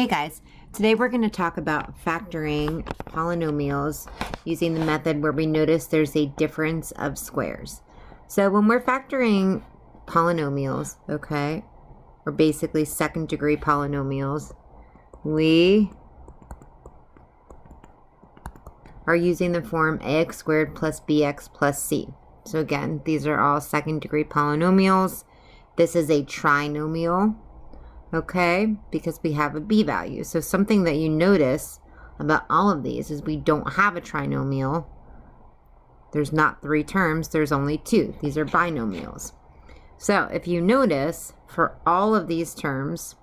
Hey guys, today we're going to talk about factoring polynomials using the method where we notice there's a difference of squares. So when we're factoring polynomials, okay, or basically second degree polynomials, we are using the form ax squared plus bx plus c. So again, these are all second degree polynomials. This is a trinomial. Okay, because we have a b value. So something that you notice about all of these is we don't have a trinomial. There's not three terms, there's only two. These are binomials. So if you notice, for all of these terms,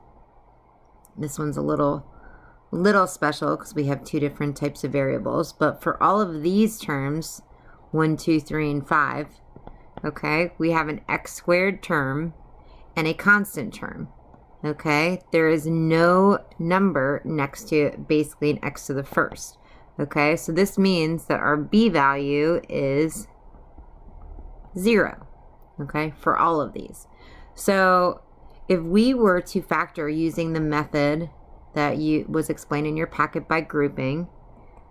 this one's a little special because we have two different types of variables, but for all of these terms, 1, 2, 3, and 5, okay, we have an x squared term and a constant term. Okay, there is no number next to basically an x to the first. Okay, so this means that our b value is 0. Okay, for all of these. So if we were to factor using the method that was explained in your packet by grouping,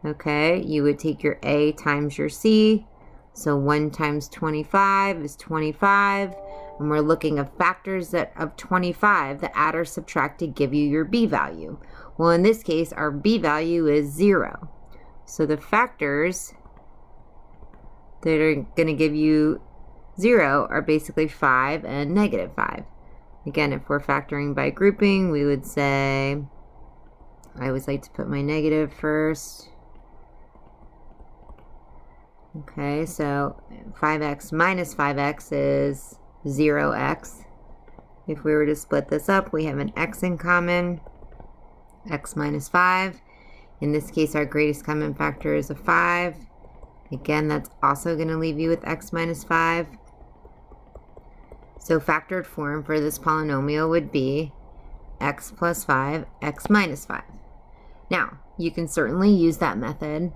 okay, you would take your a times your c. So 1 times 25 is 25. And we're looking at factors of 25 that add or subtract to give you your b value. Well, in this case, our b value is 0. So the factors that are going to give you 0 are basically 5 and negative 5. Again, if we're factoring by grouping, we would say, I always like to put my negative first. Okay, so 5x minus 5x is 0x. If we were to split this up, we have an x in common, x minus 5. In this case, our greatest common factor is a 5. Again, that's also going to leave you with x minus 5. So factored form for this polynomial would be x plus 5, x minus 5. Now, you can certainly use that method,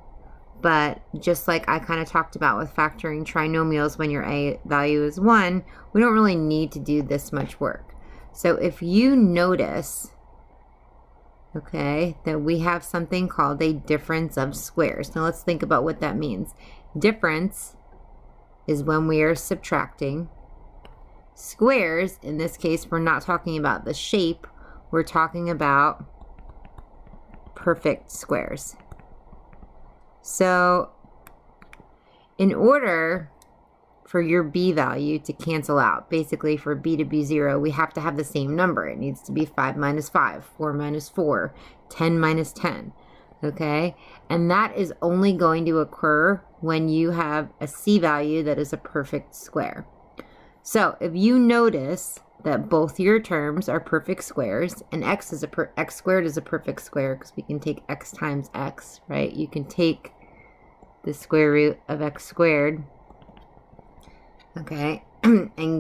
but just like I kind of talked about with factoring trinomials when your a value is 1, we don't really need to do this much work. So if you notice, okay, that we have something called a difference of squares. Now let's think about what that means. Difference is when we are subtracting. Squares, in this case, we're not talking about the shape, we're talking about perfect squares. So in order for your b value to cancel out, basically for b to be 0, we have to have the same number. It needs to be 5 minus 5, 4 minus 4, 10 minus 10, okay? And that is only going to occur when you have a c value that is a perfect square. So if you notice that both your terms are perfect squares, and x squared is a perfect square because we can take x times x, right? You can take the square root of x squared, okay, and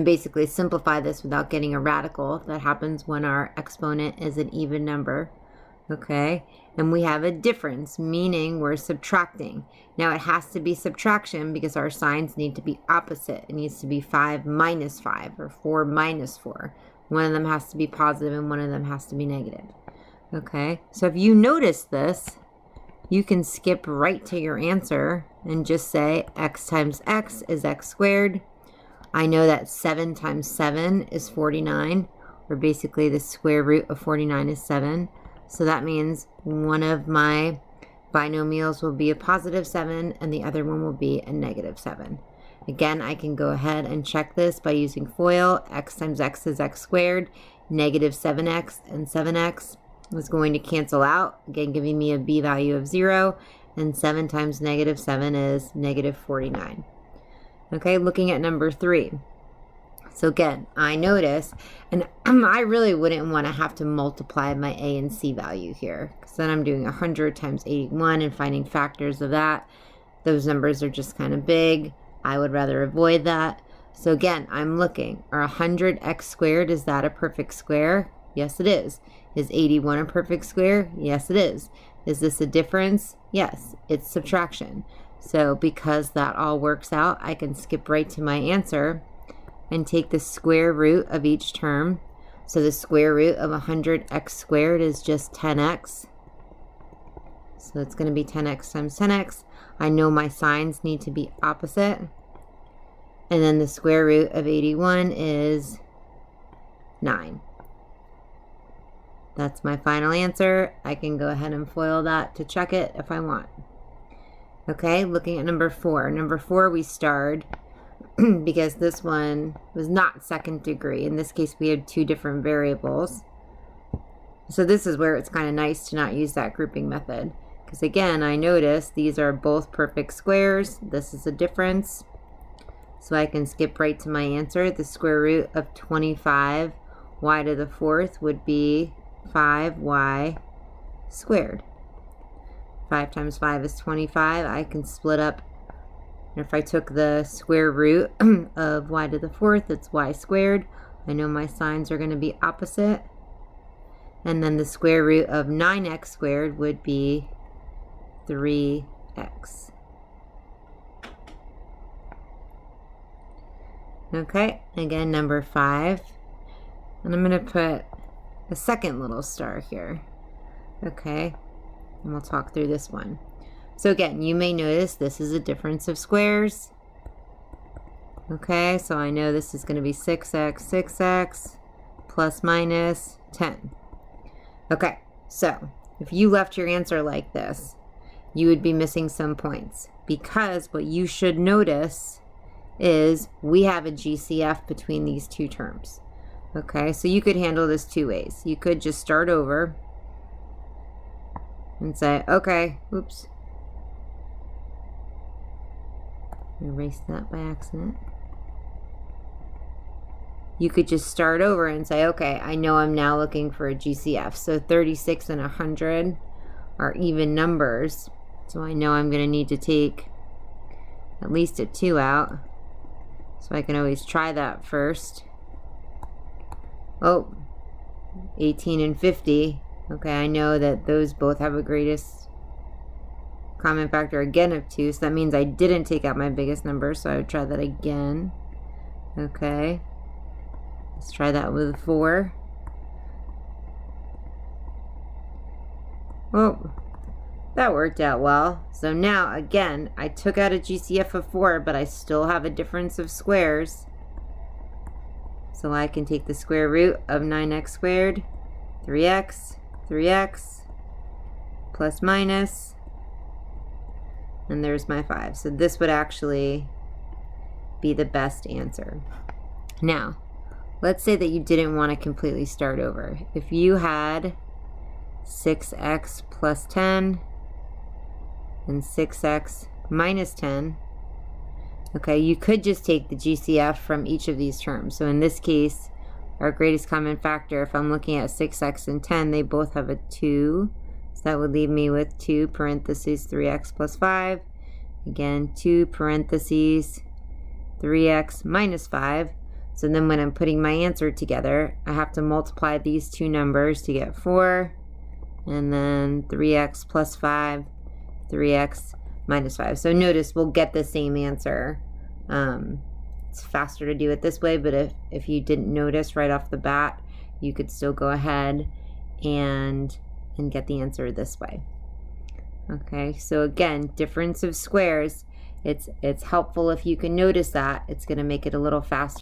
basically simplify this without getting a radical. That happens when our exponent is an even number, okay? And we have a difference, meaning we're subtracting. Now it has to be subtraction because our signs need to be opposite. It needs to be 5 minus 5 or 4 minus 4. One of them has to be positive and one of them has to be negative. Okay, so if you notice this, you can skip right to your answer and just say x times x is x squared. I know that 7 times 7 is 49, or basically the square root of 49 is 7. So that means one of my binomials will be a positive 7 and the other one will be a negative 7. Again, I can go ahead and check this by using FOIL. X times x is x squared. Negative 7x and 7x is going to cancel out, again giving me a b value of 0. And 7 times negative 7 is negative 49. Okay, looking at number 3. So again, I notice, and I really wouldn't want to have to multiply my a and c value here, because then I'm doing 100 times 81 and finding factors of that. Those numbers are just kind of big. I would rather avoid that. So again, I'm looking, are 100x squared, is that a perfect square? Yes, it is. Is 81 a perfect square? Yes, it is. Is this a difference? Yes, it's subtraction. So because that all works out, I can skip right to my answer and take the square root of each term. So the square root of 100x squared is just 10x. So it's going to be 10x times 10x. I know my signs need to be opposite. And then the square root of 81 is 9. That's my final answer. I can go ahead and FOIL that to check it if I want. Okay, looking at number 4. Number 4 we starred because this one was not second degree. In this case, we had 2 different variables. So this is where it's kind of nice to not use that grouping method. Because again, I notice these are both perfect squares. This is a difference. So I can skip right to my answer. The square root of 25 y to the 4th would be 5y squared. 5 times 5 is 25. I can split up. If I took the square root of y to the 4th, it's y squared. I know my signs are going to be opposite. And then the square root of 9x squared would be 3x. Okay, again, number 5. And I'm going to put a second little star here. Okay, and we'll talk through this one. So again, you may notice this is a difference of squares. Okay, so I know this is going to be 6x plus minus 10. Okay, so if you left your answer like this, you would be missing some points, because what you should notice is we have a GCF between these 2 terms. Okay, so you could handle this 2 ways. You could just start over and say, okay, oops, erase that by accident. You could just start over and say, okay, I know I'm now looking for a GCF. So 36 and 100 are even numbers. So I know I'm going to need to take at least a 2 out. So I can always try that first. Oh, 18 and 50. Okay, I know that those both have a greatest common factor again of 2. So that means I didn't take out my biggest number. So I would try that again. Okay. Let's try that with 4. Oh, that worked out well. So now, again, I took out a GCF of 4, but I still have a difference of squares. So I can take the square root of 9x squared, 3x, plus minus, and there's my 5. So this would actually be the best answer. Now, let's say that you didn't want to completely start over. If you had 6x plus 10 and 6x minus 10, okay, you could just take the GCF from each of these terms. So in this case, our greatest common factor, if I'm looking at 6x and 10, they both have a 2. So that would leave me with 2 parentheses 3x plus 5. Again, 2 parentheses 3x minus 5. So then when I'm putting my answer together, I have to multiply these 2 numbers to get 4. And then 3x plus 5, 3x minus 5. So notice we'll get the same answer. It's faster to do it this way, but if you didn't notice right off the bat, you could still go ahead and get the answer this way. Okay, so again, difference of squares. It's helpful if you can notice that. It's going to make it a little faster.